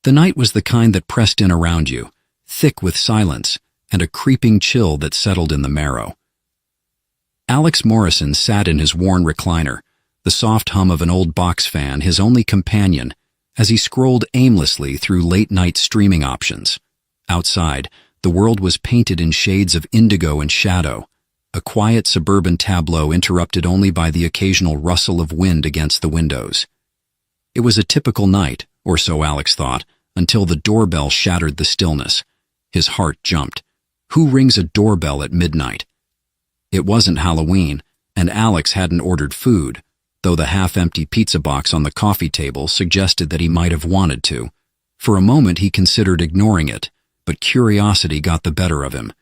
The night was the kind that pressed in around you, thick with silence and a creeping chill that settled in the marrow. Alex Morrison sat in his worn recliner, the soft hum of an old box fan his only companion, as he scrolled aimlessly through late-night streaming options. Outside, the world was painted in shades of indigo and shadow, a quiet suburban tableau interrupted only by the occasional rustle of wind against the windows. It was a typical night, or so Alex thought, until the doorbell shattered the stillness. His heart jumped. Who rings a doorbell at midnight? It wasn't Halloween, and Alex hadn't ordered food, though the half-empty pizza box on the coffee table suggested that he might have wanted to. For a moment he considered ignoring it, but curiosity got the better of him.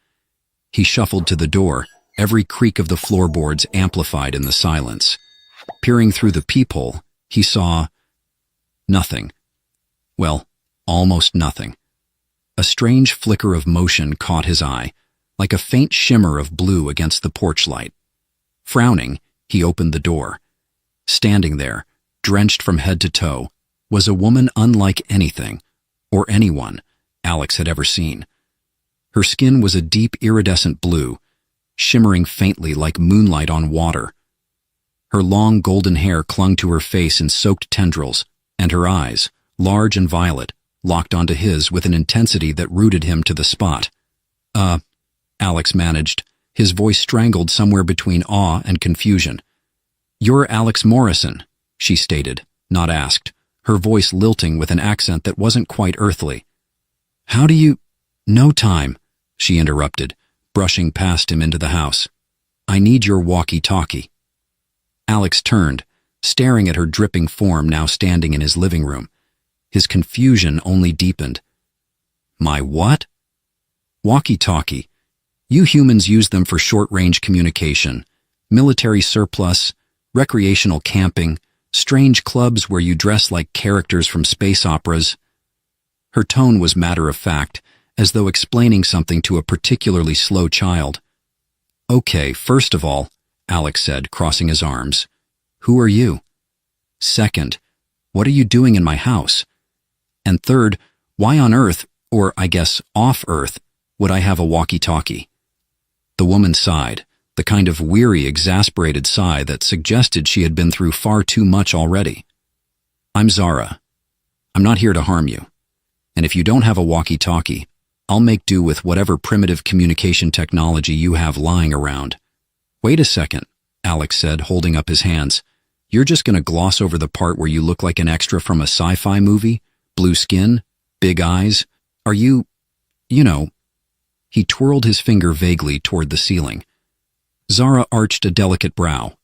He shuffled to the door, every creak of the floorboards amplified in the silence. Peering through the peephole, he saw nothing. Well, almost nothing. A strange flicker of motion caught his eye, like a faint shimmer of blue against the porch light. Frowning, he opened the door. Standing there, drenched from head to toe, was a woman unlike anything, or anyone, Alex had ever seen. Her skin was a deep iridescent blue, shimmering faintly like moonlight on water. Her long golden hair clung to her face in soaked tendrils, and her eyes, large and violet, locked onto his with an intensity that rooted him to the spot. Alex managed, his voice strangled somewhere between awe and confusion. "You're Alex Morrison," she stated, not asked, her voice lilting with an accent that wasn't quite earthly. "How do you—" "No time," she interrupted, brushing past him into the house. "I need your walkie-talkie." Alex turned, staring at her dripping form now standing in his living room. His confusion only deepened. "My what?" "Walkie-talkie. You humans use them for short-range communication, military surplus, recreational camping, strange clubs where you dress like characters from space operas." Her tone was matter-of-fact, as though explaining something to a particularly slow child. "Okay, first of all," Alex said, crossing his arms, "who are you? Second, what are you doing in my house? And third, why on earth, or I guess off-earth, would I have a walkie-talkie?" The woman sighed, the kind of weary, exasperated sigh that suggested she had been through far too much already. "I'm Zara. I'm not here to harm you. And if you don't have a walkie-talkie, I'll make do with whatever primitive communication technology you have lying around." "Wait a second," Alex said, holding up his hands. "You're just going to gloss over the part where you look like an extra from a sci-fi movie? Blue skin? Big eyes? Are you know?" He twirled his finger vaguely toward the ceiling. Zara arched a delicate brow.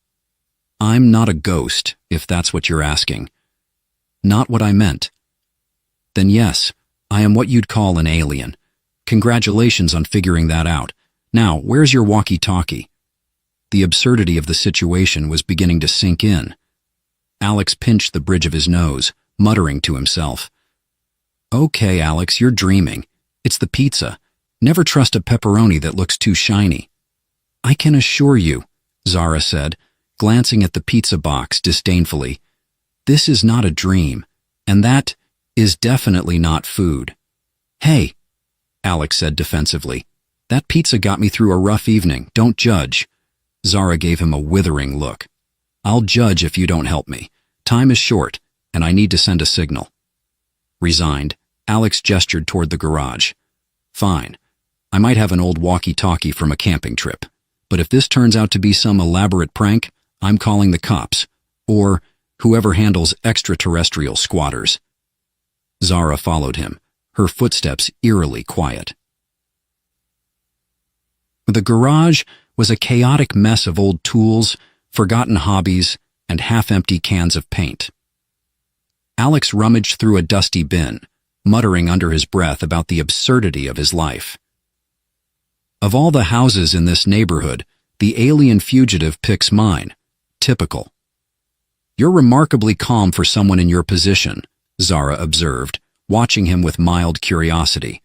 "I'm not a ghost, if that's what you're asking." "Not what I meant." "Then yes, I am what you'd call an alien. Congratulations on figuring that out. Now, where's your walkie-talkie?" The absurdity of the situation was beginning to sink in. Alex pinched the bridge of his nose, muttering to himself. "Okay, Alex, you're dreaming. It's the pizza. Never trust a pepperoni that looks too shiny." "I can assure you," Zara said, glancing at the pizza box disdainfully, "this is not a dream, and that is definitely not food." "Hey," Alex said defensively, "that pizza got me through a rough evening. Don't judge." Zara gave him a withering look. "I'll judge if you don't help me. Time is short, and I need to send a signal." Resigned, Alex gestured toward the garage. "Fine. I might have an old walkie-talkie from a camping trip, but if this turns out to be some elaborate prank, I'm calling the cops, or whoever handles extraterrestrial squatters." Zara followed him, her footsteps eerily quiet. The garage was a chaotic mess of old tools, forgotten hobbies, and half-empty cans of paint. Alex rummaged through a dusty bin, muttering under his breath about the absurdity of his life. "Of all the houses in this neighborhood, the alien fugitive picks mine. Typical." "You're remarkably calm for someone in your position," Zara observed, watching him with mild curiosity.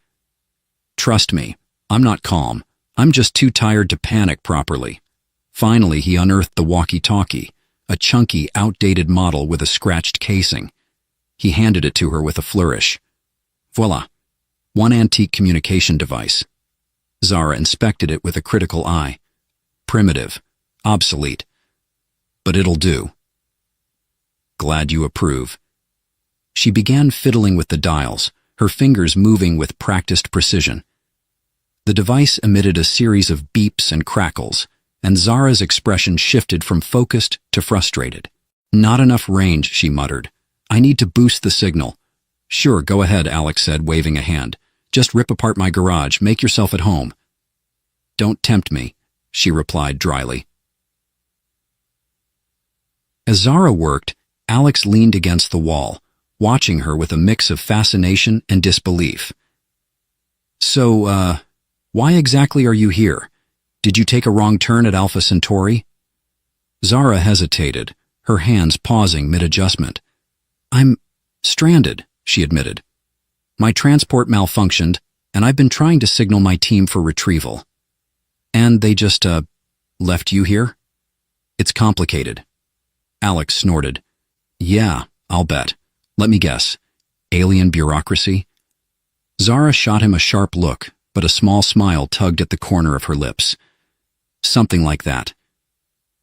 "Trust me, I'm not calm. I'm just too tired to panic properly." Finally, he unearthed the walkie-talkie, a chunky, outdated model with a scratched casing. He handed it to her with a flourish. Voila, one antique communication device. Zara inspected it with a critical eye. Primitive, obsolete, but it'll do. Glad you approve. She began fiddling with the dials, her fingers moving with practiced precision. The device emitted a series of beeps and crackles, and Zara's expression shifted from focused to frustrated. Not enough range, she muttered. I need to boost the signal. Sure, go ahead, Alex said, waving a hand. Just rip apart my garage, make yourself at home. Don't tempt me, she replied dryly. As Zara worked, Alex leaned against the wall, watching her with a mix of fascination and disbelief. So, why exactly are you here? Did you take a wrong turn at Alpha Centauri? Zara hesitated, her hands pausing mid-adjustment. I'm stranded, she admitted. My transport malfunctioned, and I've been trying to signal my team for retrieval. And they just, left you here? It's complicated. Alex snorted. Yeah, I'll bet. Let me guess. Alien bureaucracy? Zara shot him a sharp look, but a small smile tugged at the corner of her lips. Something like that.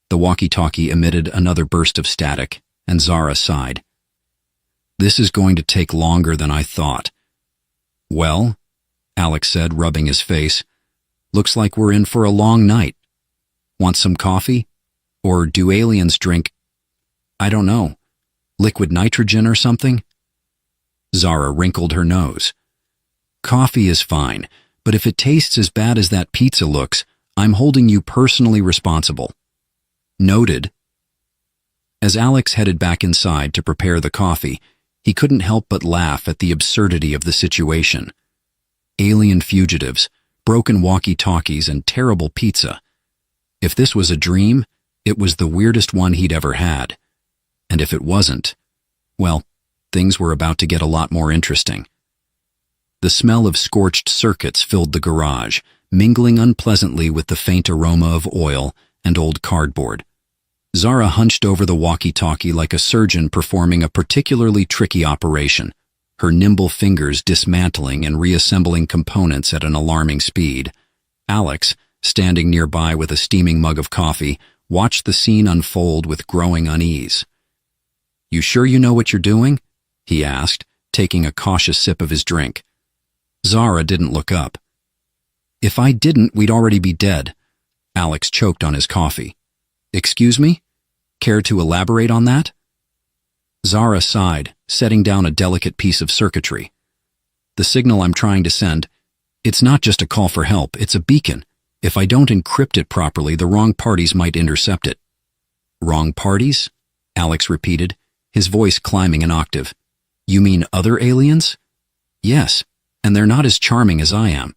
The walkie-talkie emitted another burst of static, and Zara sighed. This is going to take longer than I thought. Well, Alex said, rubbing his face, looks like we're in for a long night. Want some coffee? Or do aliens drink, I don't know, liquid nitrogen or something? Zara wrinkled her nose. Coffee is fine, but if it tastes as bad as that pizza looks, I'm holding you personally responsible. Noted. As Alex headed back inside to prepare the coffee, he couldn't help but laugh at the absurdity of the situation. Alien fugitives, broken walkie-talkies, and terrible pizza. If this was a dream, it was the weirdest one he'd ever had. And if it wasn't, well, things were about to get a lot more interesting. The smell of scorched circuits filled the garage, mingling unpleasantly with the faint aroma of oil and old cardboard. Zara hunched over the walkie-talkie like a surgeon performing a particularly tricky operation, her nimble fingers dismantling and reassembling components at an alarming speed. Alex, standing nearby with a steaming mug of coffee, watched the scene unfold with growing unease. You sure you know what you're doing? He asked, taking a cautious sip of his drink. Zara didn't look up. If I didn't, we'd already be dead. Alex choked on his coffee. Excuse me? Care to elaborate on that? Zara sighed, setting down a delicate piece of circuitry. The signal I'm trying to send, it's not just a call for help, it's a beacon. If I don't encrypt it properly, the wrong parties might intercept it. Wrong parties? Alex repeated, his voice climbing an octave. You mean other aliens? Yes, and they're not as charming as I am.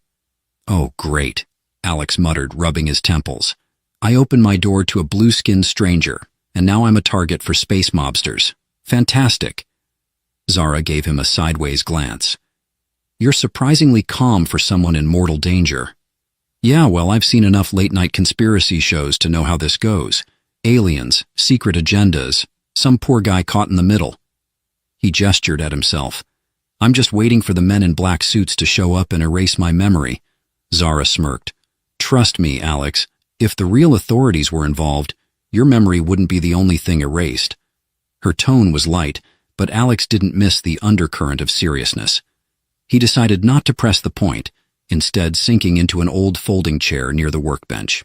Oh, great, Alex muttered, rubbing his temples. I opened my door to a blue-skinned stranger, and now I'm a target for space mobsters. Fantastic. Zara gave him a sideways glance. You're surprisingly calm for someone in mortal danger. Yeah, well, I've seen enough late-night conspiracy shows to know how this goes. Aliens, secret agendas, some poor guy caught in the middle. He gestured at himself. I'm just waiting for the men in black suits to show up and erase my memory. Zara smirked. Trust me, Alex, if the real authorities were involved, your memory wouldn't be the only thing erased. Her tone was light, but Alex didn't miss the undercurrent of seriousness. He decided not to press the point, instead sinking into an old folding chair near the workbench.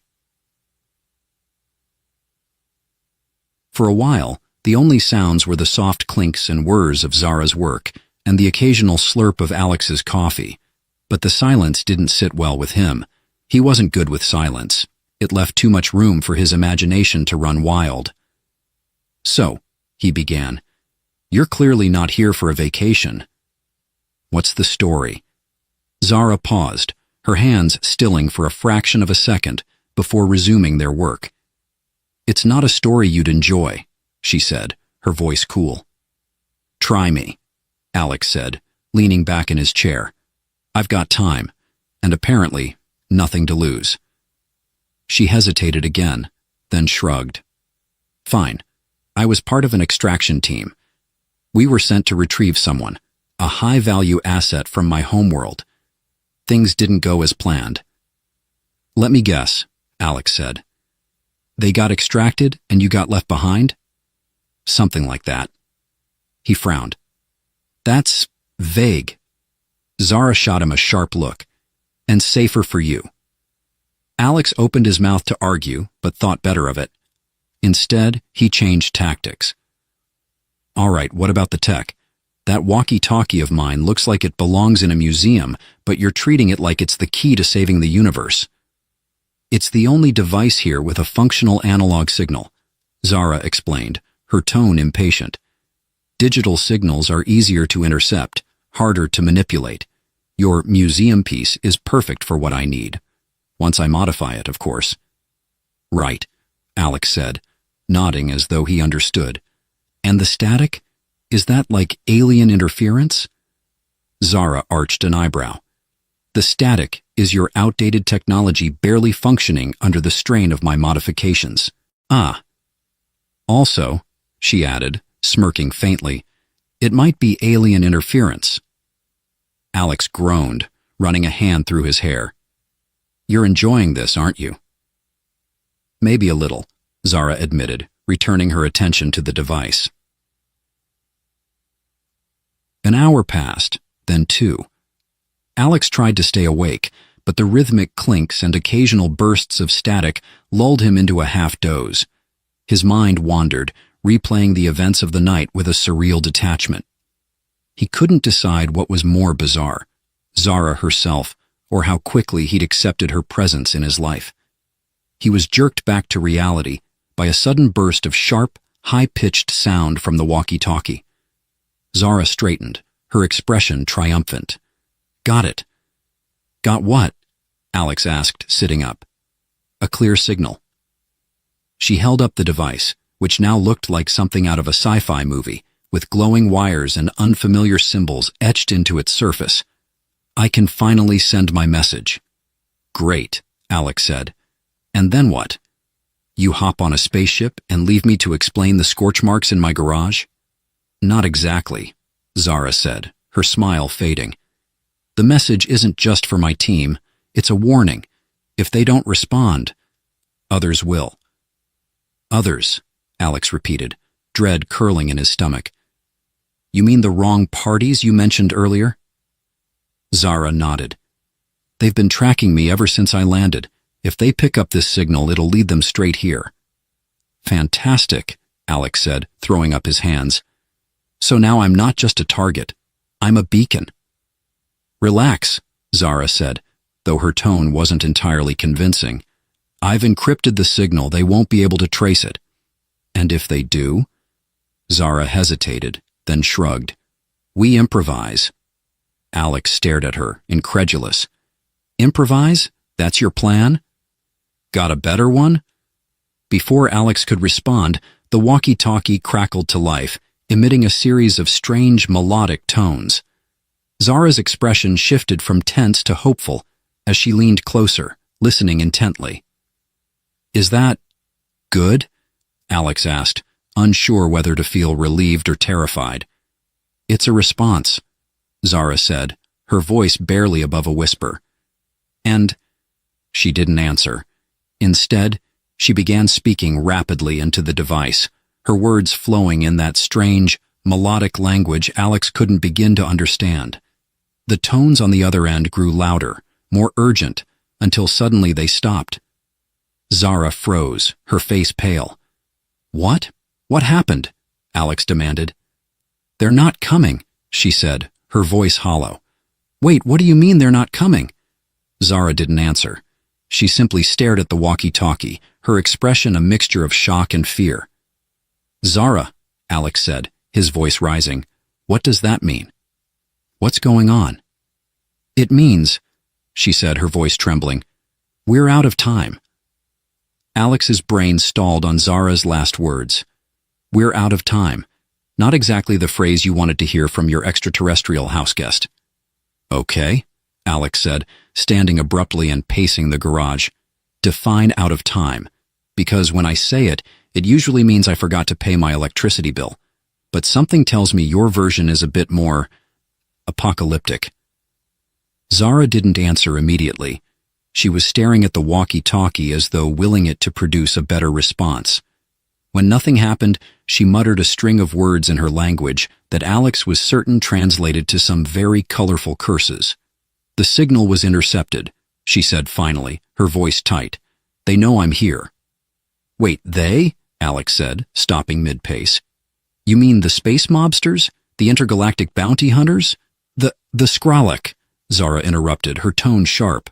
For a while, the only sounds were the soft clinks and whirs of Zara's work and the occasional slurp of Alex's coffee. But the silence didn't sit well with him. He wasn't good with silence. It left too much room for his imagination to run wild. So, he began, you're clearly not here for a vacation. What's the story? Zara paused, her hands stilling for a fraction of a second before resuming their work. It's not a story you'd enjoy, she said, her voice cool. Try me, Alex said, leaning back in his chair. I've got time, and apparently nothing to lose. She hesitated again, then shrugged. Fine. I was part of an extraction team. We were sent to retrieve someone, a high-value asset from my homeworld. Things didn't go as planned. Let me guess, Alex said. They got extracted and you got left behind? Something like that. He frowned. That's vague. Zara shot him a sharp look. And safer for you. Alex opened his mouth to argue, but thought better of it. Instead, he changed tactics. All right, what about the tech? That walkie-talkie of mine looks like it belongs in a museum, but you're treating it like it's the key to saving the universe. It's the only device here with a functional analog signal, Zara explained, her tone impatient. Digital signals are easier to intercept, harder to manipulate. Your museum piece is perfect for what I need. Once I modify it, of course. Right, Alex said, nodding as though he understood. And the static? Is that like alien interference? Zara arched an eyebrow. The static is your outdated technology barely functioning under the strain of my modifications. Ah. Also, she added, smirking faintly, it might be alien interference. Alex groaned, running a hand through his hair. You're enjoying this, aren't you? Maybe a little, Zara admitted, returning her attention to the device. An hour passed, then 2. Alex tried to stay awake, but the rhythmic clinks and occasional bursts of static lulled him into a half-doze. His mind wandered, replaying the events of the night with a surreal detachment. He couldn't decide what was more bizarre, Zara herself, or how quickly he'd accepted her presence in his life. He was jerked back to reality by a sudden burst of sharp, high-pitched sound from the walkie-talkie. Zara straightened, her expression triumphant. Got it. Got what? Alex asked, sitting up. A clear signal. She held up the device, which now looked like something out of a sci-fi movie, with glowing wires and unfamiliar symbols etched into its surface. I can finally send my message. Great, Alex said. And then what? You hop on a spaceship and leave me to explain the scorch marks in my garage? Not exactly, Zara said, her smile fading. The message isn't just for my team. It's a warning. If they don't respond, others will. Others, Alex repeated, dread curling in his stomach. You mean the wrong parties you mentioned earlier? Zara nodded. They've been tracking me ever since I landed. If they pick up this signal, it'll lead them straight here. Fantastic, Alex said, throwing up his hands. So now I'm not just a target. I'm a beacon. Relax, Zara said, though her tone wasn't entirely convincing. I've encrypted the signal. They won't be able to trace it. And if they do? Zara hesitated, then shrugged. We improvise. Alex stared at her, incredulous. Improvise? That's your plan? Got a better one? Before Alex could respond, the walkie-talkie crackled to life, emitting a series of strange melodic tones. Zara's expression shifted from tense to hopeful as she leaned closer, listening intently. Is that good? Alex asked, unsure whether to feel relieved or terrified. It's a response, Zara said, her voice barely above a whisper. And she didn't answer. Instead, she began speaking rapidly into the device, her words flowing in that strange, melodic language Alex couldn't begin to understand. The tones on the other end grew louder, more urgent, until suddenly they stopped. Zara froze, her face pale. What? What happened? Alex demanded. They're not coming, she said, her voice hollow. Wait, what do you mean they're not coming? Zara didn't answer. She simply stared at the walkie-talkie, her expression a mixture of shock and fear. Zara, Alex said, his voice rising, what does that mean? What's going on? It means, she said, her voice trembling, we're out of time. Alex's brain stalled on Zara's last words. We're out of time. Not exactly the phrase you wanted to hear from your extraterrestrial houseguest. Okay, Alex said, standing abruptly and pacing the garage. Define out of time, because when I say it, it usually means I forgot to pay my electricity bill. But something tells me your version is a bit more apocalyptic. Zara didn't answer immediately. She was staring at the walkie-talkie as though willing it to produce a better response. When nothing happened, she muttered a string of words in her language that Alex was certain translated to some very colorful curses. "The signal was intercepted," she said finally, her voice tight. "They know I'm here." "Wait, they?" Alex said, stopping mid-pace. "You mean the space mobsters? The intergalactic bounty hunters?" The Skralik," Zara interrupted, her tone sharp.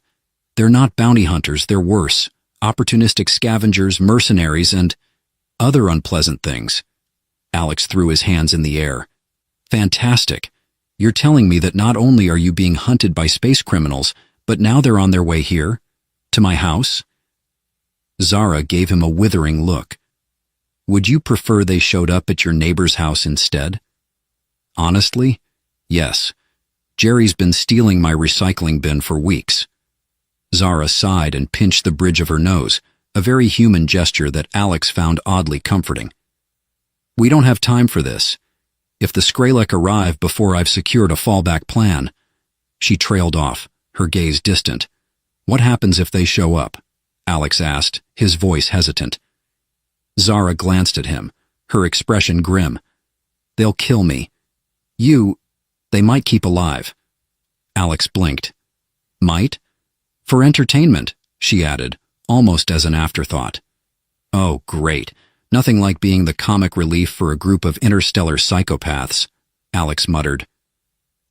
"They're not bounty hunters, they're worse. Opportunistic scavengers, mercenaries, and other unpleasant things." Alex threw his hands in the air. "Fantastic. You're telling me that not only are you being hunted by space criminals, but now they're on their way here? To my house?" Zara gave him a withering look. "Would you prefer they showed up at your neighbor's house instead?" "Honestly, yes. Jerry's been stealing my recycling bin for weeks." Zara sighed and pinched the bridge of her nose, a very human gesture that Alex found oddly comforting. "We don't have time for this. If the Skralik arrive before I've secured a fallback plan—" She trailed off, her gaze distant. "What happens if they show up?" Alex asked, his voice hesitant. Zara glanced at him, her expression grim. "They'll kill me. They might keep alive." Alex blinked. "Might? For entertainment," she added, almost as an afterthought. "Oh, great. Nothing like being the comic relief for a group of interstellar psychopaths," Alex muttered.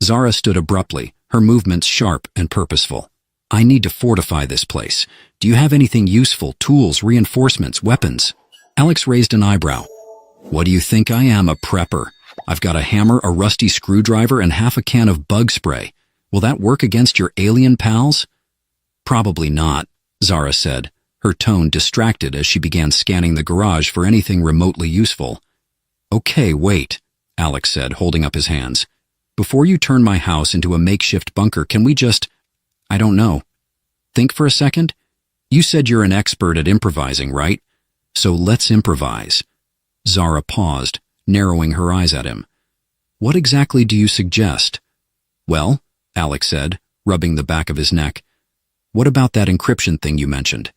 Zara stood abruptly, her movements sharp and purposeful. "I need to fortify this place. Do you have anything useful, tools, reinforcements, weapons?" Alex raised an eyebrow. "What do you think I am, a prepper? I've got a hammer, a rusty screwdriver, and half a can of bug spray. Will that work against your alien pals?" "Probably not," Zara said, her tone distracted as she began scanning the garage for anything remotely useful. "Okay, wait," Alex said, holding up his hands. "Before you turn my house into a makeshift bunker, can we just, I don't know, think for a second? You said you're an expert at improvising, right? So let's improvise." Zara paused, narrowing her eyes at him. "What exactly do you suggest?" "Well," Alex said, rubbing the back of his neck, "what about that encryption thing you mentioned?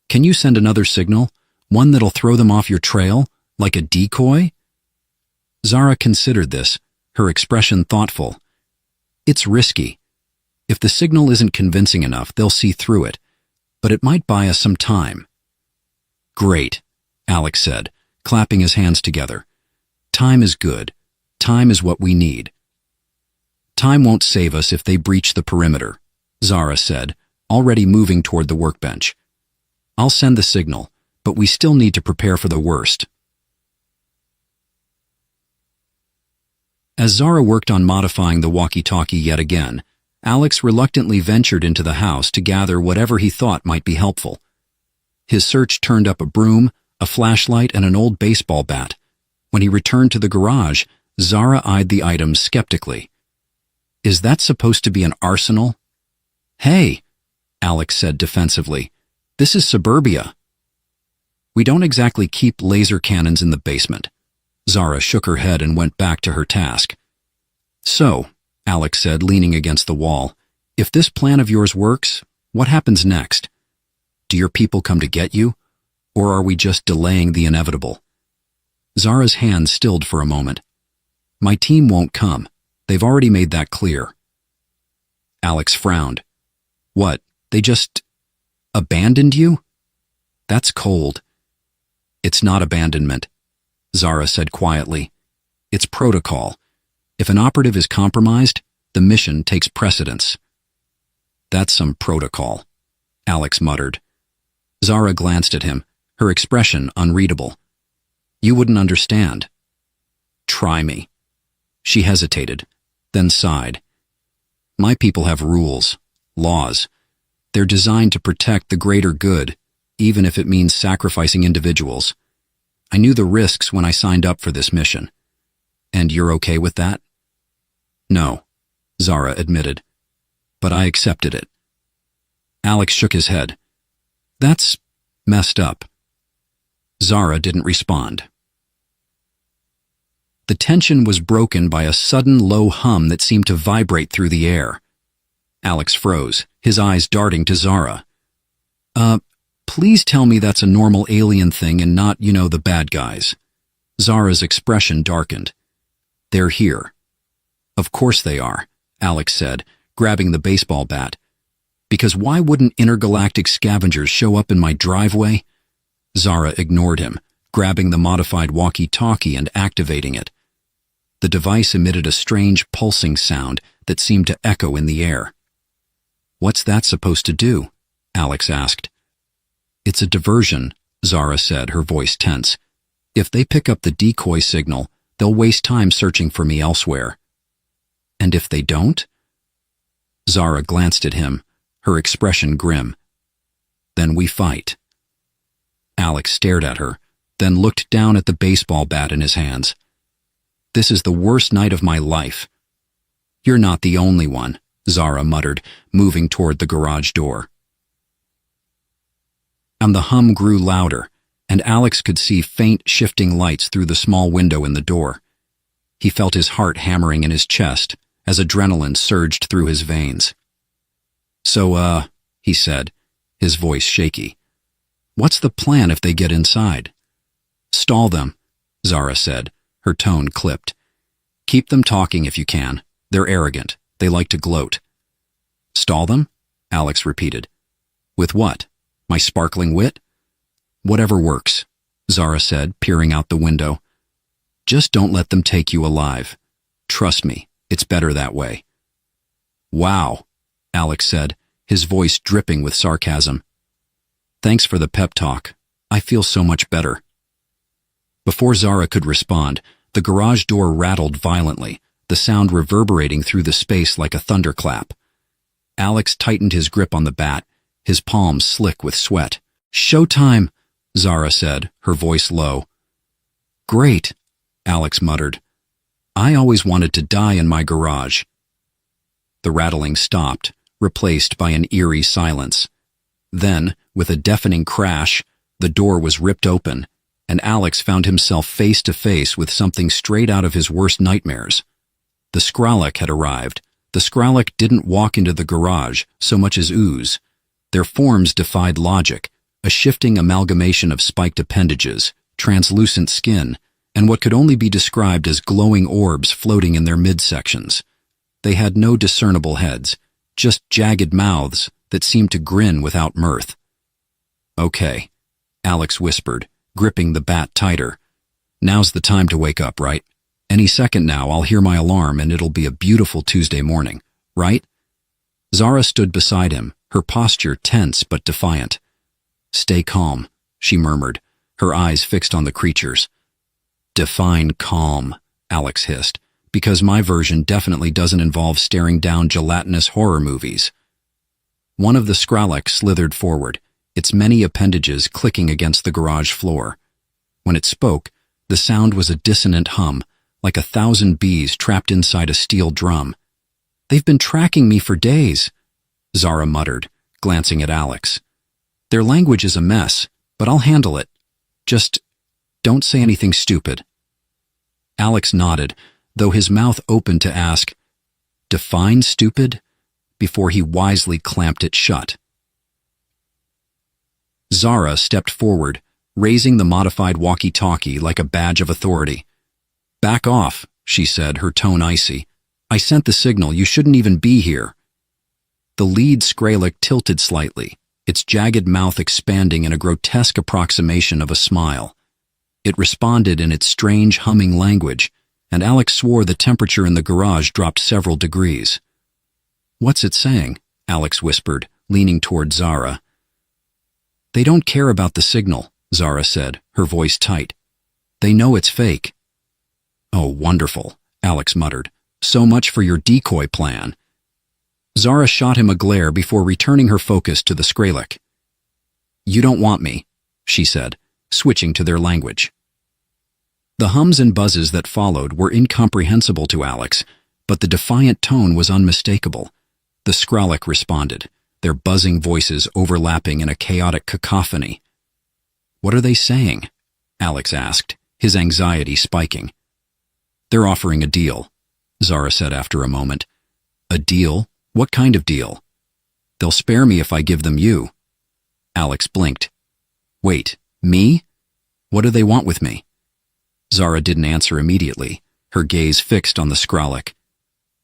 Can you send another signal? One that'll throw them off your trail? Like a decoy?" Zara considered this, her expression thoughtful. "It's risky. If the signal isn't convincing enough, they'll see through it. But it might buy us some time." "Great," Alex said, clapping his hands together. "Time is good. Time is what we need." "Time won't save us if they breach the perimeter," Zara said, already moving toward the workbench. "I'll send the signal, but we still need to prepare for the worst." As Zara worked on modifying the walkie-talkie yet again, Alex reluctantly ventured into the house to gather whatever he thought might be helpful. His search turned up a broom, a flashlight, and an old baseball bat. When he returned to the garage, Zara eyed the items skeptically. "Is that supposed to be an arsenal?" "Hey," Alex said defensively, "this is suburbia." "We don't exactly keep laser cannons in the basement." Zara shook her head and went back to her task. "So," Alex said, leaning against the wall, "if this plan of yours works, what happens next? Do your people come to get you? Or are we just delaying the inevitable?" Zara's hand stilled for a moment. "My team won't come. They've already made that clear." Alex frowned. "What, they just abandoned you?" "That's cold." "It's not abandonment," Zara said quietly. "It's protocol. If an operative is compromised, the mission takes precedence." "That's some protocol," Alex muttered. Zara glanced at him, her expression unreadable. "You wouldn't understand." "Try me." She hesitated, then sighed. "My people have rules, laws. They're designed to protect the greater good, even if it means sacrificing individuals. I knew the risks when I signed up for this mission. And you're okay with that?" "No," Zara admitted. "But I accepted it." Alex shook his head. "That's messed up." Zara didn't respond. The tension was broken by a sudden low hum that seemed to vibrate through the air. Alex froze, his eyes darting to Zara. Please tell me that's a normal alien thing and not, the bad guys." Zara's expression darkened. "They're here." "Of course they are," Alex said, grabbing the baseball bat. "Because why wouldn't intergalactic scavengers show up in my driveway?" Zara ignored him, grabbing the modified walkie-talkie and activating it. The device emitted a strange pulsing sound that seemed to echo in the air. "What's that supposed to do?" Alex asked. "It's a diversion," Zara said, her voice tense. "If they pick up the decoy signal, they'll waste time searching for me elsewhere." "And if they don't?" Zara glanced at him, her expression grim. "Then we fight." Alex stared at her, then looked down at the baseball bat in his hands. "This is the worst night of my life." "You're not the only one," Zara muttered, moving toward the garage door. And the hum grew louder, and Alex could see faint shifting lights through the small window in the door. He felt his heart hammering in his chest as adrenaline surged through his veins. "So, he said, his voice shaky. "What's the plan if they get inside?" "Stall them," Zara said, her tone clipped. "Keep them talking if you can. They're arrogant. They like to gloat." "Stall them?" Alex repeated. "With what? My sparkling wit?" "Whatever works," Zara said, peering out the window. "Just don't let them take you alive. Trust me, it's better that way." "Wow," Alex said, his voice dripping with sarcasm. "Thanks for the pep talk. I feel so much better." Before Zara could respond, the garage door rattled violently, the sound reverberating through the space like a thunderclap. Alex tightened his grip on the bat, his palms slick with sweat. "Showtime," Zara said, her voice low. "Great," Alex muttered. "I always wanted to die in my garage." The rattling stopped, replaced by an eerie silence. Then, with a deafening crash, the door was ripped open, and Alex found himself face to face with something straight out of his worst nightmares. The Skrullock had arrived. The Skrullock didn't walk into the garage so much as ooze. Their forms defied logic, a shifting amalgamation of spiked appendages, translucent skin, and what could only be described as glowing orbs floating in their midsections. They had no discernible heads, just jagged mouths that seemed to grin without mirth. "Okay," Alex whispered, gripping the bat tighter. "Now's the time to wake up, right? Any second now I'll hear my alarm and it'll be a beautiful Tuesday morning, right?" Zara stood beside him, her posture tense but defiant. "Stay calm," she murmured, her eyes fixed on the creatures. "Define calm," Alex hissed, "because my version definitely doesn't involve staring down gelatinous horror movies." One of the Skrullock slithered forward, its many appendages clicking against the garage floor. When it spoke, the sound was a dissonant hum, like 1,000 bees trapped inside a steel drum. "They've been tracking me for days," Zara muttered, glancing at Alex. "Their language is a mess, but I'll handle it. Just don't say anything stupid." Alex nodded, though his mouth opened to ask, "Define stupid?" before he wisely clamped it shut. Zara stepped forward, raising the modified walkie-talkie like a badge of authority. "Back off," she said, her tone icy. "I sent the signal. You shouldn't even be here." The lead Skrullock tilted slightly, its jagged mouth expanding in a grotesque approximation of a smile. It responded in its strange humming language, and Alex swore the temperature in the garage dropped several degrees. "What's it saying?" Alex whispered, leaning toward Zara. "They don't care about the signal," Zara said, her voice tight. "They know it's fake." "Oh, wonderful," Alex muttered. "So much for your decoy plan." Zara shot him a glare before returning her focus to the Skrullock. "You don't want me," she said, switching to their language. The hums and buzzes that followed were incomprehensible to Alex, but the defiant tone was unmistakable. The Skrullock responded, their buzzing voices overlapping in a chaotic cacophony. "What are they saying?" Alex asked, his anxiety spiking. They're offering a deal, Zara said after a moment. A deal? What kind of deal? They'll spare me if I give them you. Alex blinked. Wait, me? What do they want with me? Zara didn't answer immediately, her gaze fixed on the Skralik.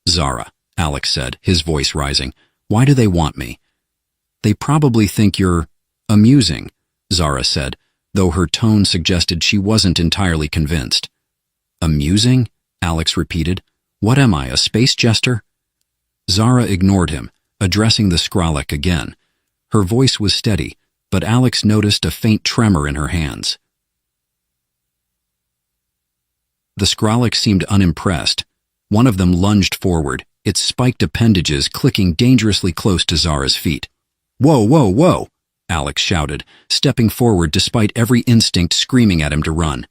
Zara, Alex said, his voice rising, why do they want me? They probably think you're amusing, Zara said, though her tone suggested she wasn't entirely convinced. Amusing? Alex repeated. What am I, a space jester? Zara ignored him, addressing the Skralik again. Her voice was steady, but Alex noticed a faint tremor in her hands. The Skralik seemed unimpressed. One of them lunged forward, its spiked appendages clicking dangerously close to Zara's feet. Whoa, whoa, whoa! Alex shouted, stepping forward despite every instinct screaming at him to run.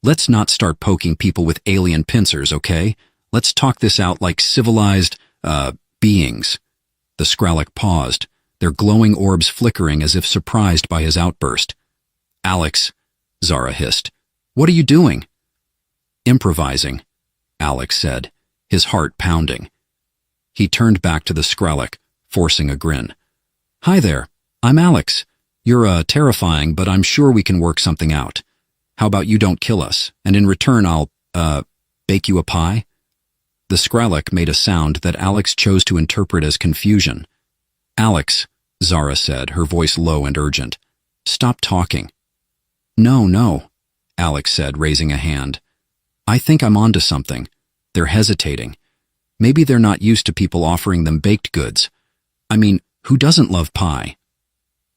Let's not start poking people with alien pincers, okay? Let's talk this out like civilized, beings. The Skralik paused, their glowing orbs flickering as if surprised by his outburst. Alex, Zara hissed. What are you doing? Improvising, Alex said, his heart pounding. He turned back to the Skralik, forcing a grin. Hi there, I'm Alex. You're, terrifying, but I'm sure we can work something out. How about you don't kill us, and in return I'll, bake you a pie? The Skralik made a sound that Alex chose to interpret as confusion. Alex, Zara said, her voice low and urgent. Stop talking. No, Alex said, raising a hand. I think I'm onto something. They're hesitating. Maybe they're not used to people offering them baked goods. I mean, who doesn't love pie?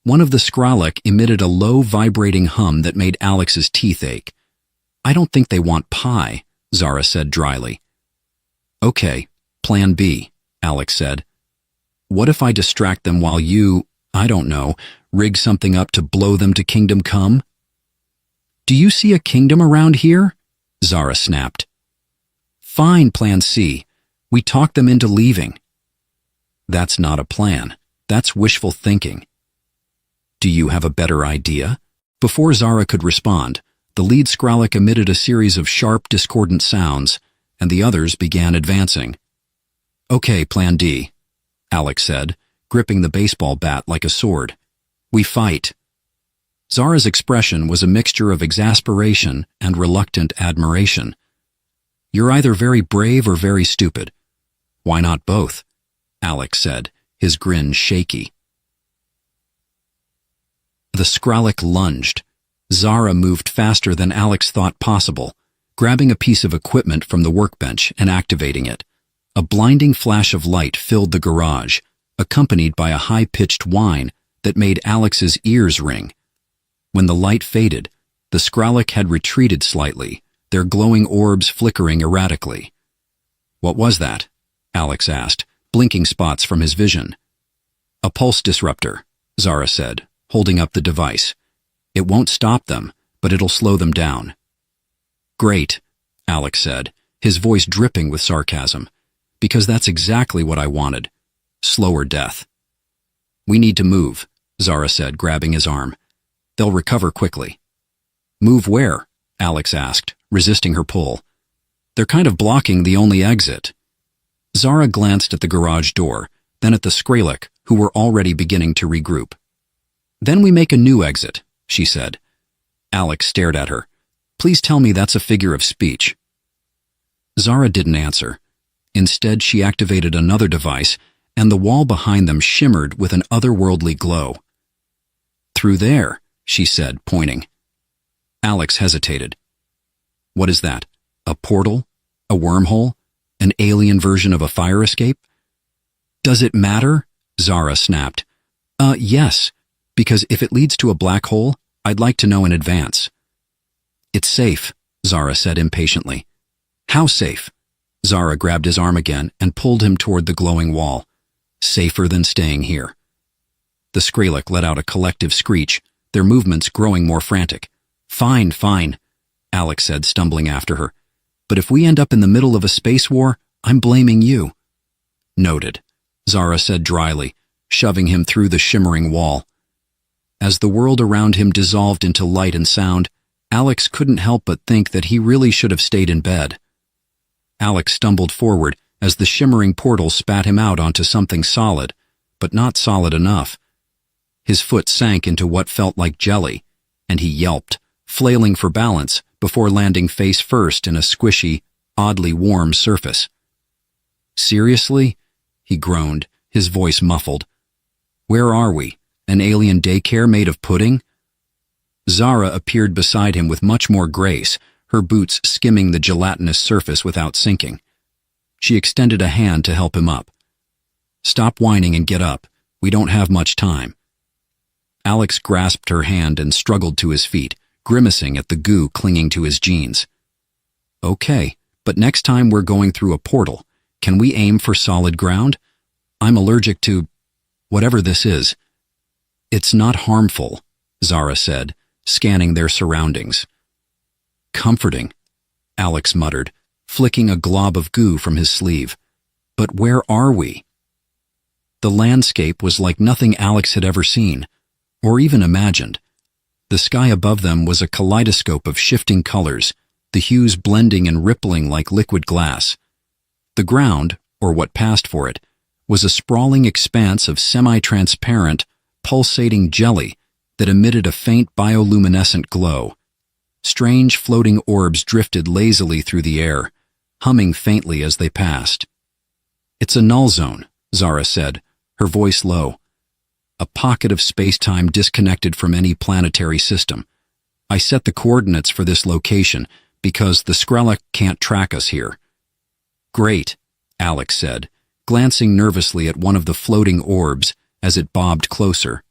One of the Skralik emitted a low, vibrating hum that made Alex's teeth ache. I don't think they want pie, Zara said dryly. Okay, plan B, Alex said. What if I distract them while you, I don't know, rig something up to blow them to Kingdom Come? Do you see a kingdom around here? Zara snapped. Fine, plan C. We talk them into leaving. That's not a plan. That's wishful thinking. Do you have a better idea? Before Zara could respond, the lead Skralik emitted a series of sharp, discordant sounds, and the others began advancing. Okay, plan D, Alex said, gripping the baseball bat like a sword. We fight. Zara's expression was a mixture of exasperation and reluctant admiration. You're either very brave or very stupid. Why not both? Alex said, his grin shaky. The Skralik lunged. Zara moved faster than Alex thought possible, grabbing a piece of equipment from the workbench and activating it. A blinding flash of light filled the garage, accompanied by a high-pitched whine that made Alex's ears ring. When the light faded, the Skralik had retreated slightly, their glowing orbs flickering erratically. What was that? Alex asked, blinking spots from his vision. A pulse disruptor, Zara said, holding up the device. It won't stop them, but it'll slow them down. Great, Alex said, his voice dripping with sarcasm, because that's exactly what I wanted. Slower death. We need to move, Zara said, grabbing his arm. They'll recover quickly. Move where? Alex asked, resisting her pull. They're kind of blocking the only exit. Zara glanced at the garage door, then at the Skralik, who were already beginning to regroup. Then we make a new exit, she said. Alex stared at her. Please tell me that's a figure of speech. Zara didn't answer. Instead, she activated another device, and the wall behind them shimmered with an otherworldly glow. Through there, she said, pointing. Alex hesitated. What is that? A portal? A wormhole? An alien version of a fire escape? Does it matter? Zara snapped. Yes, because if it leads to a black hole, I'd like to know in advance. It's safe, Zara said impatiently. How safe? Zara grabbed his arm again and pulled him toward the glowing wall. Safer than staying here. The Skralik let out a collective screech, their movements growing more frantic. Fine, Alex said, stumbling after her. But if we end up in the middle of a space war, I'm blaming you. Noted, Zara said dryly, shoving him through the shimmering wall. As the world around him dissolved into light and sound, Alex couldn't help but think that he really should have stayed in bed. Alex stumbled forward as the shimmering portal spat him out onto something solid, but not solid enough. His foot sank into what felt like jelly, and he yelped, flailing for balance before landing face first in a squishy, oddly warm surface. "Seriously?" he groaned, his voice muffled. "Where are we? An alien daycare made of pudding?" Zara appeared beside him with much more grace, her boots skimming the gelatinous surface without sinking. She extended a hand to help him up. "Stop whining and get up. We don't have much time." Alex grasped her hand and struggled to his feet, grimacing at the goo clinging to his jeans. "Okay, but next time we're going through a portal, can we aim for solid ground? I'm allergic to whatever this is." "It's not harmful," Zara said, scanning their surroundings. "Comforting," Alex muttered, flicking a glob of goo from his sleeve. "But where are we?" The landscape was like nothing Alex had ever seen, or even imagined. The sky above them was a kaleidoscope of shifting colors, the hues blending and rippling like liquid glass. The ground, or what passed for it, was a sprawling expanse of semi-transparent, pulsating jelly that emitted a faint bioluminescent glow. Strange floating orbs drifted lazily through the air, humming faintly as they passed. "It's a null zone," Zara said, her voice low. "A pocket of space-time disconnected from any planetary system. I set the coordinates for this location because the Skrellick can't track us here." "Great," Alex said, glancing nervously at one of the floating orbs as it bobbed closer.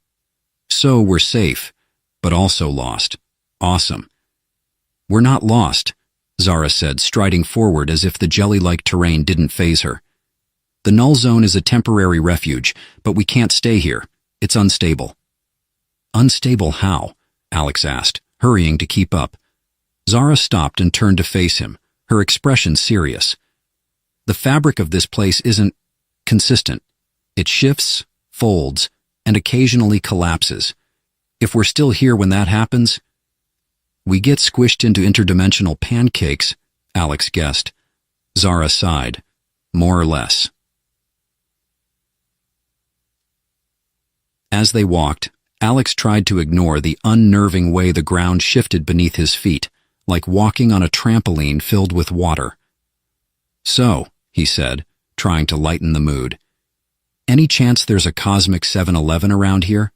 "So we're safe, but also lost. Awesome." "We're not lost," Zara said, striding forward as if the jelly-like terrain didn't faze her. "The null zone is a temporary refuge, but we can't stay here. It's unstable." "Unstable how?" Alex asked, hurrying to keep up. Zara stopped and turned to face him, her expression serious. "The fabric of this place isn't consistent. It shifts, folds, and occasionally collapses. If we're still here when that happens, we get squished into interdimensional pancakes," Alex guessed. Zara sighed. "More or less." As they walked, Alex tried to ignore the unnerving way the ground shifted beneath his feet, like walking on a trampoline filled with water. "So," he said, trying to lighten the mood, "any chance there's a cosmic 7-Eleven around here?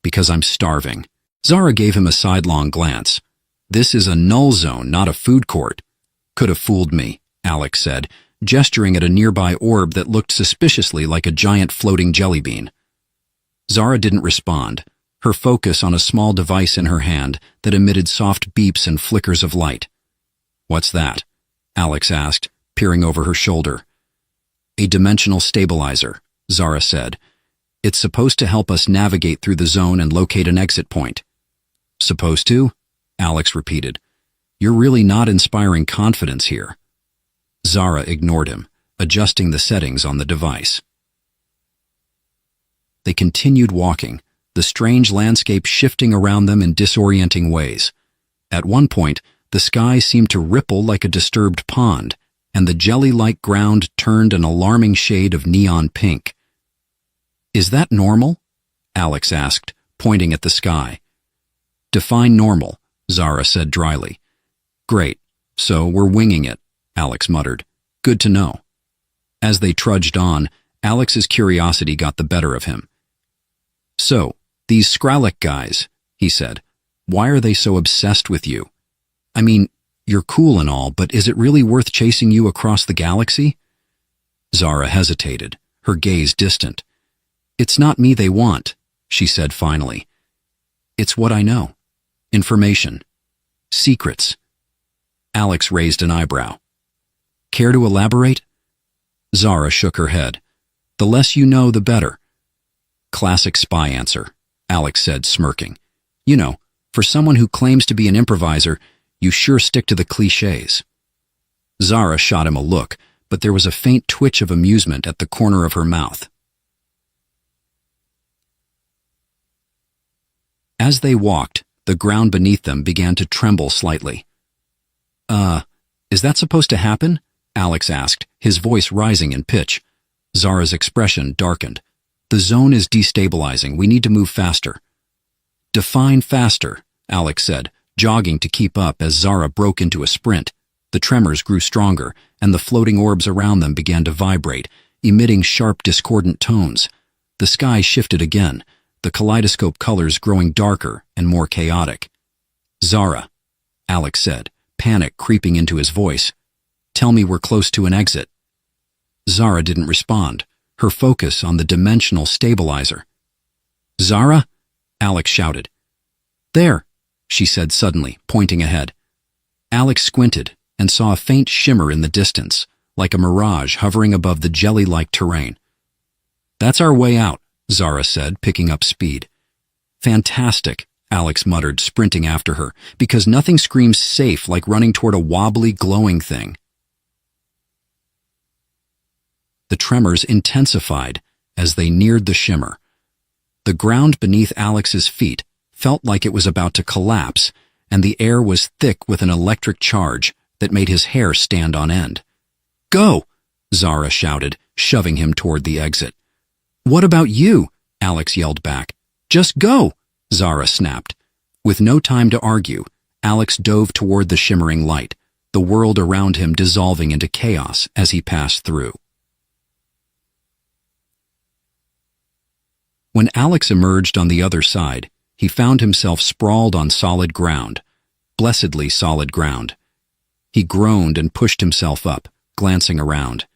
Because I'm starving." Zara gave him a sidelong glance. "This is a null zone, not a food court." "Could have fooled me," Alex said, gesturing at a nearby orb that looked suspiciously like a giant floating jelly bean. Zara didn't respond, her focus on a small device in her hand that emitted soft beeps and flickers of light. "What's that?" Alex asked, peering over her shoulder. "A dimensional stabilizer," Zara said. "It's supposed to help us navigate through the zone and locate an exit point." "Supposed to?" Alex repeated. "You're really not inspiring confidence here." Zara ignored him, adjusting the settings on the device. They continued walking, the strange landscape shifting around them in disorienting ways. At one point, the sky seemed to ripple like a disturbed pond, and the jelly-like ground turned an alarming shade of neon pink. "Is that normal?" Alex asked, pointing at the sky. "Define normal," Zara said dryly. "Great, so we're winging it," Alex muttered. "Good to know." As they trudged on, Alex's curiosity got the better of him. "So, these Skrellick guys," he said, "why are they so obsessed with you? I mean, you're cool and all, but is it really worth chasing you across the galaxy?" Zara hesitated, her gaze distant. "It's not me they want," she said finally. "It's what I know. Information. Secrets." Alex raised an eyebrow. "Care to elaborate?" Zara shook her head. "The less you know, the better." "Classic spy answer," Alex said, smirking. "You know, for someone who claims to be an improviser, you sure stick to the cliches." Zara shot him a look, but there was a faint twitch of amusement at the corner of her mouth. As they walked, the ground beneath them began to tremble slightly. Is that supposed to happen?" Alex asked, his voice rising in pitch. Zara's expression darkened. The zone is destabilizing. We need to move faster. Define faster, Alex said, jogging to keep up as Zara broke into a sprint. The tremors grew stronger, and the floating orbs around them began to vibrate, emitting sharp, discordant tones. The sky shifted again, the kaleidoscope colors growing darker and more chaotic. Zara, Alex said, panic creeping into his voice. Tell me we're close to an exit. Zara didn't respond, her focus on the dimensional stabilizer. Zara? Alex shouted. There, she said suddenly, pointing ahead. Alex squinted and saw a faint shimmer in the distance, like a mirage hovering above the jelly-like terrain. That's our way out, Zara said, picking up speed. Fantastic, Alex muttered, sprinting after her, because nothing screams safe like running toward a wobbly, glowing thing. The tremors intensified as they neared the shimmer. The ground beneath Alex's feet felt like it was about to collapse, and the air was thick with an electric charge that made his hair stand on end. Go! Zara shouted, shoving him toward the exit. What about you? Alex yelled back. Just go! Zara snapped. With no time to argue, Alex dove toward the shimmering light, the world around him dissolving into chaos as he passed through. When Alex emerged on the other side, he found himself sprawled on solid ground, blessedly solid ground. He groaned and pushed himself up, glancing around.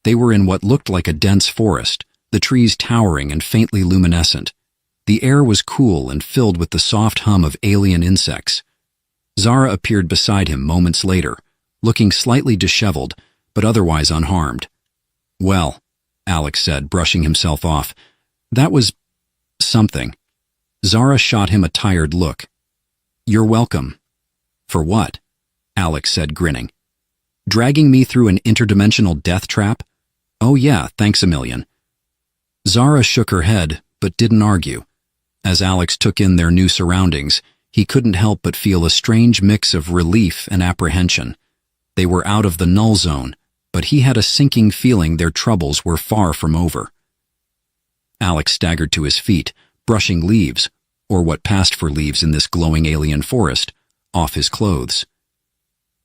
They were in what looked like a dense forest, the trees towering and faintly luminescent. The air was cool and filled with the soft hum of alien insects. Zara appeared beside him moments later, looking slightly disheveled, but otherwise unharmed. Well, Alex said, brushing himself off, that was something. Zara shot him a tired look. You're welcome. For what? Alex said, grinning. Dragging me through an interdimensional death trap? Oh yeah, thanks a million. Zara shook her head, but didn't argue. As Alex took in their new surroundings, he couldn't help but feel a strange mix of relief and apprehension. They were out of the null zone, but he had a sinking feeling their troubles were far from over. Alex staggered to his feet, brushing leaves, or what passed for leaves in this glowing alien forest, off his clothes.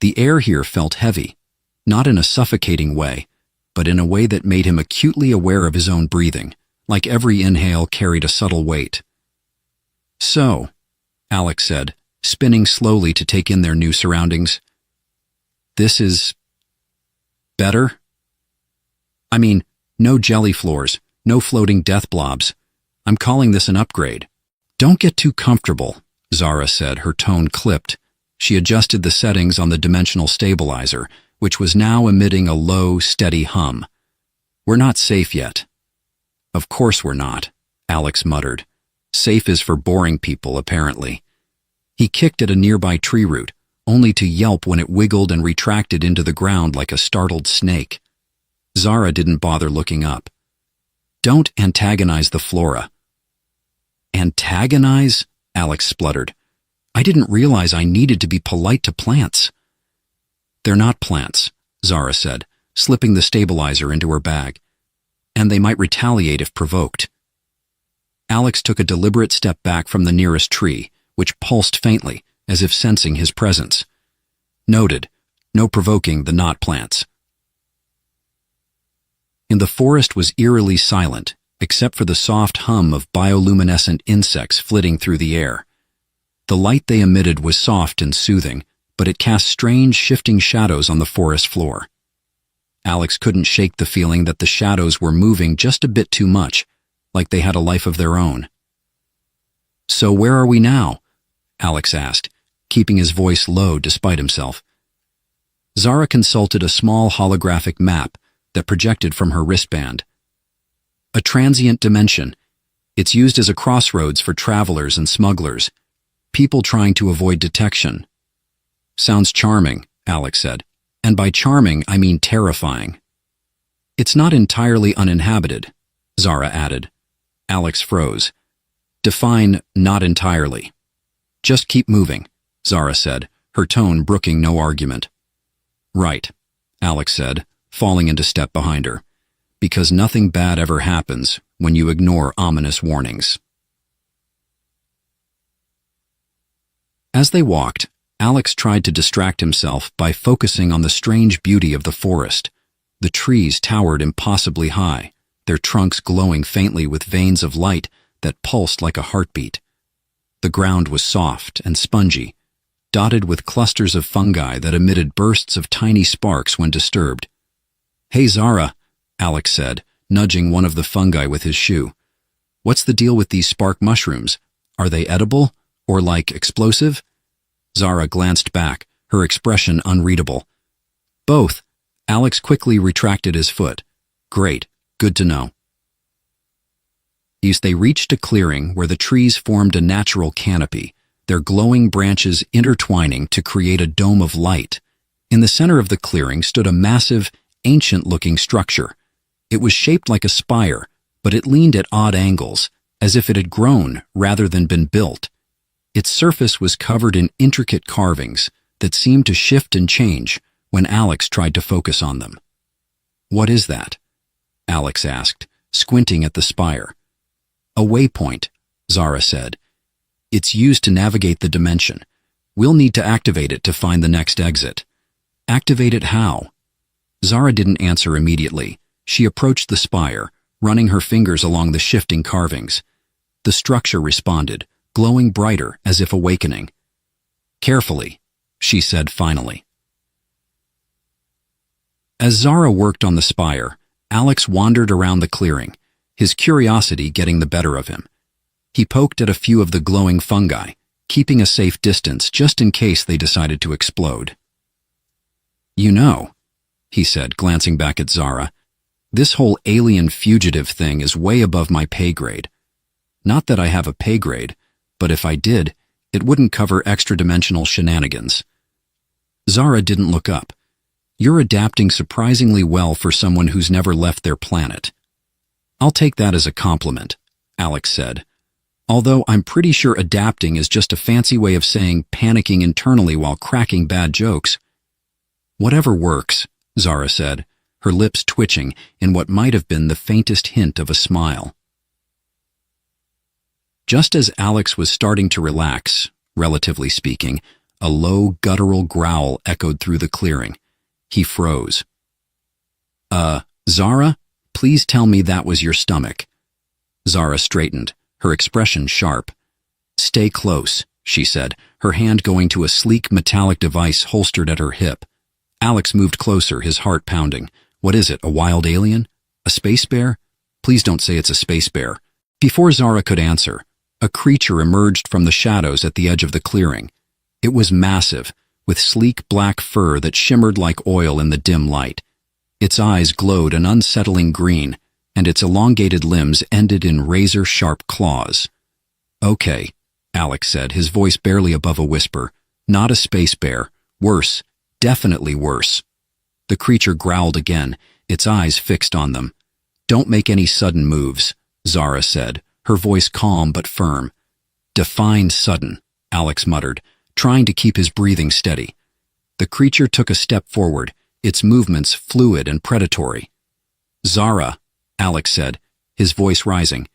The air here felt heavy, not in a suffocating way, but in a way that made him acutely aware of his own breathing, like every inhale carried a subtle weight. So, Alex said, spinning slowly to take in their new surroundings, this is better? I mean, no jelly floors, no floating death blobs. I'm calling this an upgrade. Don't get too comfortable, Zara said, her tone clipped. She adjusted the settings on the dimensional stabilizer, which was now emitting a low, steady hum. We're not safe yet. Of course we're not, Alex muttered. Safe is for boring people, apparently. He kicked at a nearby tree root, only to yelp when it wiggled and retracted into the ground like a startled snake. Zara didn't bother looking up. Don't antagonize the flora. Antagonize? Alex spluttered. I didn't realize I needed to be polite to plants. They're not plants, Zara said, slipping the stabilizer into her bag. And they might retaliate if provoked. Alex took a deliberate step back from the nearest tree, which pulsed faintly, as if sensing his presence. Noted, no provoking the not plants. In the forest was eerily silent, except for the soft hum of bioluminescent insects flitting through the air. The light they emitted was soft and soothing, but it cast strange, shifting shadows on the forest floor. Alex couldn't shake the feeling that the shadows were moving just a bit too much, like they had a life of their own. So where are we now? Alex asked, keeping his voice low despite himself. Zara consulted a small holographic map that projected from her wristband. A transient dimension. It's used as a crossroads for travelers and smugglers, people trying to avoid detection. Sounds charming, Alex said, and by charming I mean terrifying. It's not entirely uninhabited, Zara added. Alex froze. Define not entirely. Just keep moving, Zara said, her tone brooking no argument. Right, Alex said, falling into step behind her. Because nothing bad ever happens when you ignore ominous warnings. As they walked, Alex tried to distract himself by focusing on the strange beauty of the forest. The trees towered impossibly high, their trunks glowing faintly with veins of light that pulsed like a heartbeat. The ground was soft and spongy, dotted with clusters of fungi that emitted bursts of tiny sparks when disturbed. "Hey, Zara," Alex said, nudging one of the fungi with his shoe. "What's the deal with these spark mushrooms? Are they edible? Or like explosive?" Zara glanced back, her expression unreadable. "Both." Alex quickly retracted his foot. "Great, good to know." They reached a clearing where the trees formed a natural canopy, their glowing branches intertwining to create a dome of light. In the center of the clearing stood a massive, ancient-looking structure. It was shaped like a spire, but it leaned at odd angles, as if it had grown rather than been built. Its surface was covered in intricate carvings that seemed to shift and change when Alex tried to focus on them. "What is that?" Alex asked, squinting at the spire. "A waypoint," Zara said. "It's used to navigate the dimension. We'll need to activate it to find the next exit." "Activate it how?" Zara didn't answer immediately. She approached the spire, running her fingers along the shifting carvings. The structure responded, glowing brighter as if awakening. "Carefully," she said finally. As Zara worked on the spire, Alex wandered around the clearing, his curiosity getting the better of him. He poked at a few of the glowing fungi, keeping a safe distance just in case they decided to explode. "You know," he said, glancing back at Zara, "this whole alien fugitive thing is way above my pay grade. Not that I have a pay grade, but if I did, it wouldn't cover extra-dimensional shenanigans." Zara didn't look up. "You're adapting surprisingly well for someone who's never left their planet." "I'll take that as a compliment," Alex said. "Although I'm pretty sure adapting is just a fancy way of saying panicking internally while cracking bad jokes." "Whatever works," Zara said, her lips twitching in what might have been the faintest hint of a smile. Just as Alex was starting to relax, relatively speaking, a low, guttural growl echoed through the clearing. He froze. Zara, please tell me that was your stomach." Zara straightened, her expression sharp. "Stay close," she said, her hand going to a sleek metallic device holstered at her hip. Alex moved closer, his heart pounding. "What is it, a wild alien? A space bear? Please don't say it's a space bear." Before Zara could answer, a creature emerged from the shadows at the edge of the clearing. It was massive, with sleek black fur that shimmered like oil in the dim light. Its eyes glowed an unsettling green, and its elongated limbs ended in razor-sharp claws. "Okay," Alex said, his voice barely above a whisper. "Not a space bear. Worse. Definitely worse." The creature growled again, its eyes fixed on them. "Don't make any sudden moves," Zara said, her voice calm but firm. "Define sudden," Alex muttered, trying to keep his breathing steady. The creature took a step forward, its movements fluid and predatory. "Zara," Alex said, his voice rising.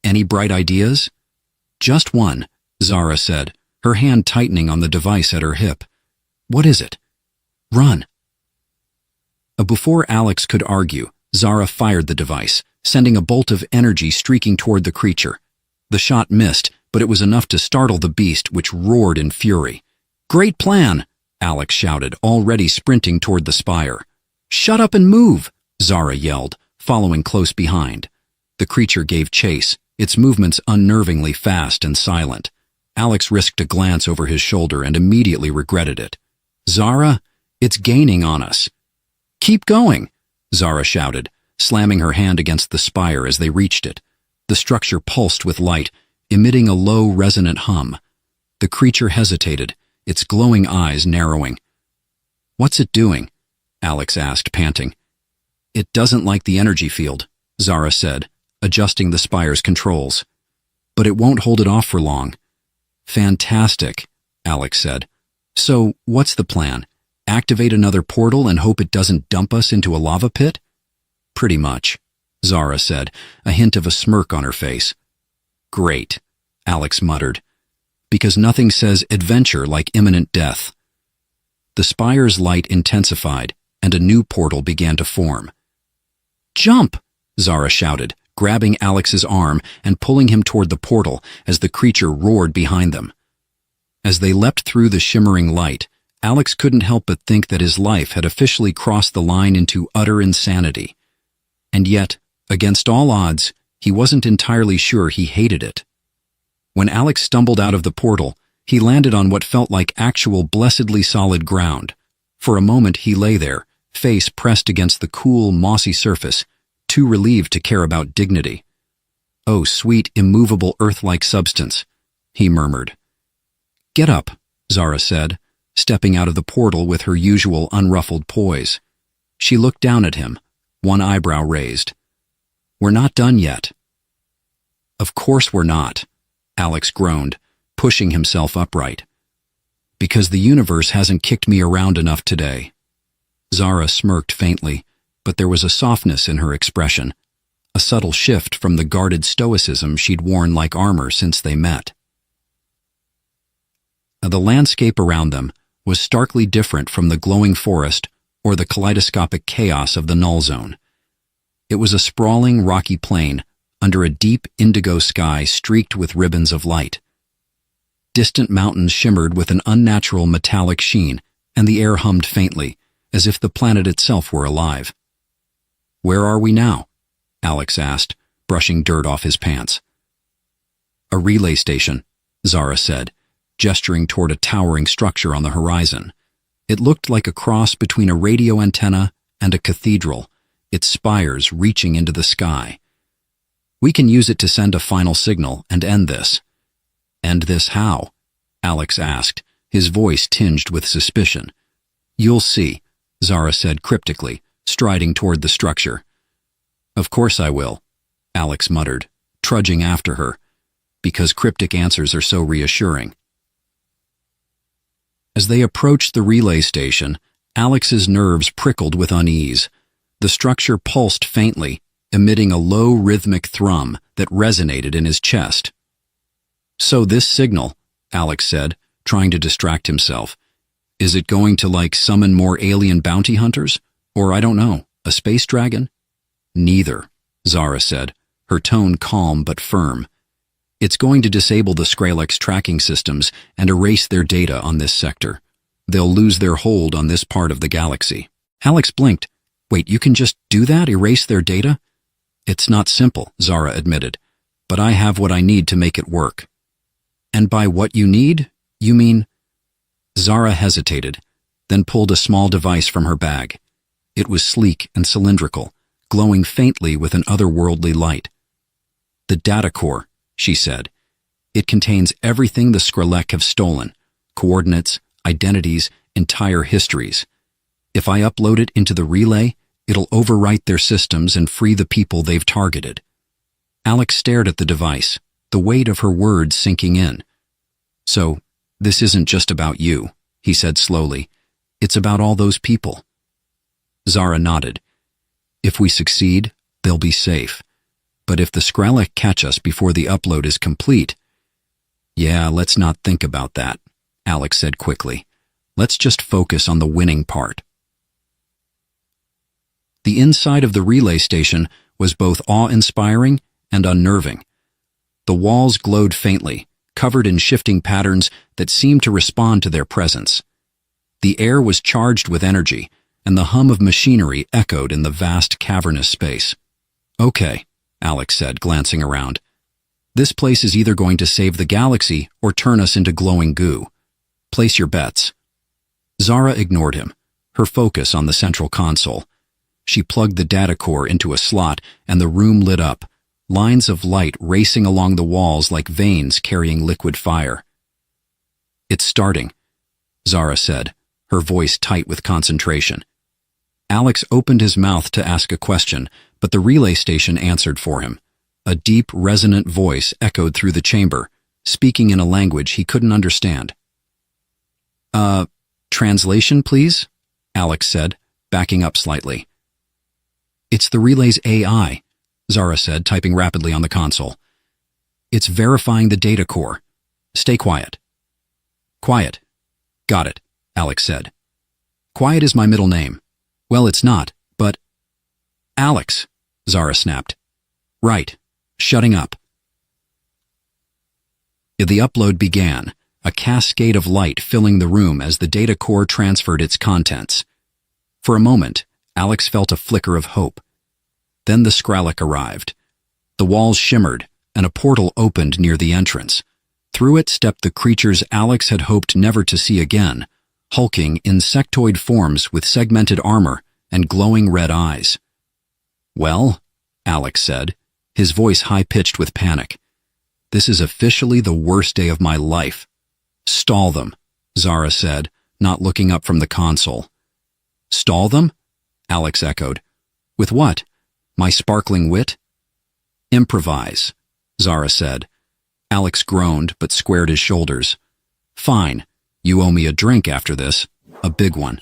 "Any bright ideas?" "Just one," Zara said, her hand tightening on the device at her hip. "What is it?" "Run." Before Alex could argue, Zara fired the device, sending a bolt of energy streaking toward the creature. The shot missed, but it was enough to startle the beast, which roared in fury. "Great plan!" Alex shouted, already sprinting toward the spire. "Shut up and move!" Zara yelled, following close behind. The creature gave chase, its movements unnervingly fast and silent. Alex risked a glance over his shoulder and immediately regretted it. "Zara, it's gaining on us." "Keep going!" Zara shouted, slamming her hand against the spire as they reached it. The structure pulsed with light, emitting a low, resonant hum. The creature hesitated, its glowing eyes narrowing. "What's it doing?" Alex asked, panting. "It doesn't like the energy field," Zara said, adjusting the spire's controls. "But it won't hold it off for long." "Fantastic," Alex said. "So, what's the plan?" Activate another portal and hope it doesn't dump us into a lava pit? Pretty much, Zara said, a hint of a smirk on her face. Great, Alex muttered, because nothing says adventure like imminent death. The spire's light intensified, and a new portal began to form. Jump! Zara shouted, grabbing Alex's arm and pulling him toward the portal as the creature roared behind them. As they leapt through the shimmering light, Alex couldn't help but think that his life had officially crossed the line into utter insanity. And yet, against all odds, he wasn't entirely sure he hated it. When Alex stumbled out of the portal, he landed on what felt like actual blessedly solid ground. For a moment he lay there, face pressed against the cool, mossy surface, too relieved to care about dignity. Oh, sweet, immovable earth-like substance, he murmured. Get up, Zara said, stepping out of the portal with her usual unruffled poise. She looked down at him, one eyebrow raised. We're not done yet. Of course we're not, Alex groaned, pushing himself upright. Because the universe hasn't kicked me around enough today. Zara smirked faintly, but there was a softness in her expression, a subtle shift from the guarded stoicism she'd worn like armor since they met. The landscape around them was starkly different from the glowing forest or the kaleidoscopic chaos of the null zone. It was a sprawling, rocky plain under a deep indigo sky streaked with ribbons of light. Distant mountains shimmered with an unnatural metallic sheen, and the air hummed faintly, as if the planet itself were alive. Where are we now? Alex asked, brushing dirt off his pants. A relay station, Zara said, gesturing toward a towering structure on the horizon. It looked like a cross between a radio antenna and a cathedral, its spires reaching into the sky. We can use it to send a final signal and end this. End this how? Alex asked, his voice tinged with suspicion. You'll see, Zara said cryptically, striding toward the structure. Of course I will, Alex muttered, trudging after her, because cryptic answers are so reassuring. As they approached the relay station, Alex's nerves prickled with unease. The structure pulsed faintly, emitting a low rhythmic thrum that resonated in his chest. So this signal, Alex said, trying to distract himself, is it going to, summon more alien bounty hunters? Or, I don't know, a space dragon? Neither, Zara said, her tone calm but firm. It's going to disable the Skrillex tracking systems and erase their data on this sector. They'll lose their hold on this part of the galaxy. Alex blinked. Wait, you can just do that? Erase their data? It's not simple, Zara admitted, but I have what I need to make it work. And by what you need, you mean? Zara hesitated, then pulled a small device from her bag. It was sleek and cylindrical, glowing faintly with an otherworldly light. The data core, she said. It contains everything the Skrillex have stolen, coordinates, identities, entire histories. If I upload it into the relay, it'll overwrite their systems and free the people they've targeted. Alex stared at the device, the weight of her words sinking in. So, this isn't just about you, he said slowly. It's about all those people. Zara nodded. If we succeed, they'll be safe. But if the Skrillex catch us before the upload is complete... Yeah, let's not think about that, Alex said quickly. Let's just focus on the winning part. The inside of the relay station was both awe-inspiring and unnerving. The walls glowed faintly, covered in shifting patterns that seemed to respond to their presence. The air was charged with energy, and the hum of machinery echoed in the vast cavernous space. Okay, Alex said, glancing around. This place is either going to save the galaxy or turn us into glowing goo. Place your bets. Zara ignored him, her focus on the central console. She plugged the data core into a slot, and the room lit up, lines of light racing along the walls like veins carrying liquid fire. It's starting, Zara said, her voice tight with concentration. Alex opened his mouth to ask a question, but the relay station answered for him. A deep, resonant voice echoed through the chamber, speaking in a language he couldn't understand. Translation, please? Alex said, backing up slightly. It's the relay's AI, Zara said, typing rapidly on the console. It's verifying the data core. Stay quiet. Quiet. Got it, Alex said. Quiet is my middle name. Well, it's not, but... Alex, Zara snapped. Right. Shutting up. The upload began, a cascade of light filling the room as the data core transferred its contents. For a moment, Alex felt a flicker of hope. Then the Skralik arrived. The walls shimmered, and a portal opened near the entrance. Through it stepped the creatures Alex had hoped never to see again, hulking insectoid forms with segmented armor and glowing red eyes. Well, Alex said, his voice high-pitched with panic. This is officially the worst day of my life. Stall them, Zara said, not looking up from the console. Stall them? Alex echoed. With what? My sparkling wit? Improvise, Zara said. Alex groaned but squared his shoulders. Fine, you owe me a drink after this, a big one.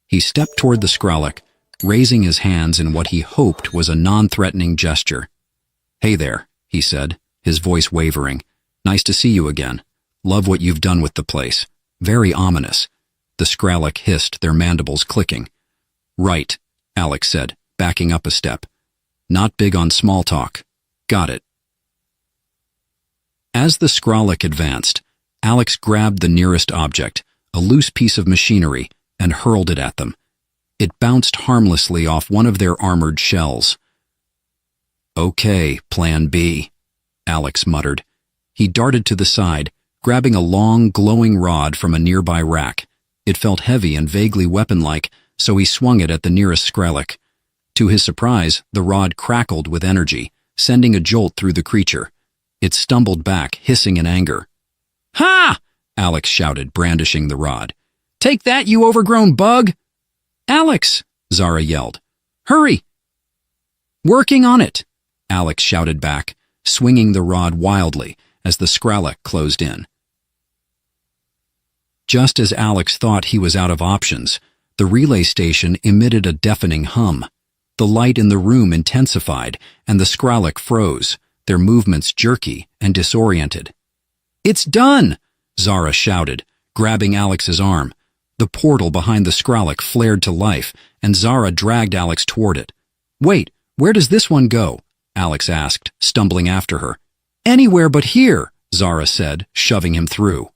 He stepped toward the Skralik, raising his hands in what he hoped was a non-threatening gesture. Hey there, he said, his voice wavering. Nice to see you again. Love what you've done with the place. Very ominous. The Skralik hissed, their mandibles clicking. Right, Alex said, backing up a step. Not big on small talk. Got it. As the Skralik advanced, Alex grabbed the nearest object, a loose piece of machinery, and hurled it at them. It bounced harmlessly off one of their armored shells. Okay, Plan B, Alex muttered. He darted to the side, grabbing a long, glowing rod from a nearby rack. It felt heavy and vaguely weapon-like, so he swung it at the nearest Skralik. To his surprise, the rod crackled with energy, sending a jolt through the creature. It stumbled back, hissing in anger. Ha! Alex shouted, brandishing the rod. Take that, you overgrown bug! Alex! Zara yelled. Hurry! Working on it! Alex shouted back, swinging the rod wildly as the Skralik closed in. Just as Alex thought he was out of options, the relay station emitted a deafening hum. The light in the room intensified, and the Skralik froze, their movements jerky and disoriented. It's done! Zara shouted, grabbing Alex's arm. The portal behind the Skralik flared to life, and Zara dragged Alex toward it. Wait, where does this one go? Alex asked, stumbling after her. Anywhere but here, Zara said, shoving him through.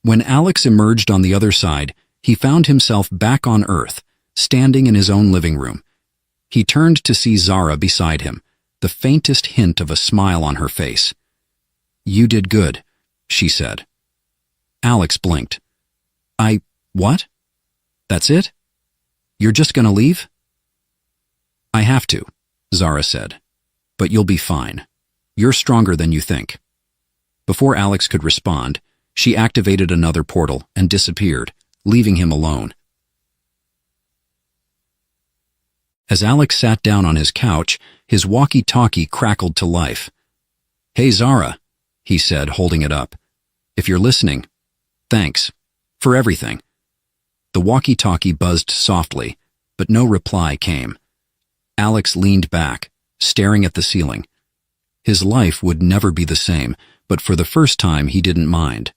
When Alex emerged on the other side, he found himself back on Earth, standing in his own living room. He turned to see Zara beside him, the faintest hint of a smile on her face. You did good, she said. Alex blinked. What? That's it? You're just gonna leave? I have to, Zara said. But you'll be fine. You're stronger than you think. Before Alex could respond, she activated another portal and disappeared, leaving him alone. As Alex sat down on his couch, his walkie-talkie crackled to life. Hey, Zara, he said, holding it up. If you're listening, thanks. For everything. The walkie-talkie buzzed softly, but no reply came. Alex leaned back, staring at the ceiling. His life would never be the same, but for the first time he didn't mind.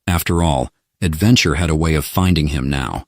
After all, adventure had a way of finding him now.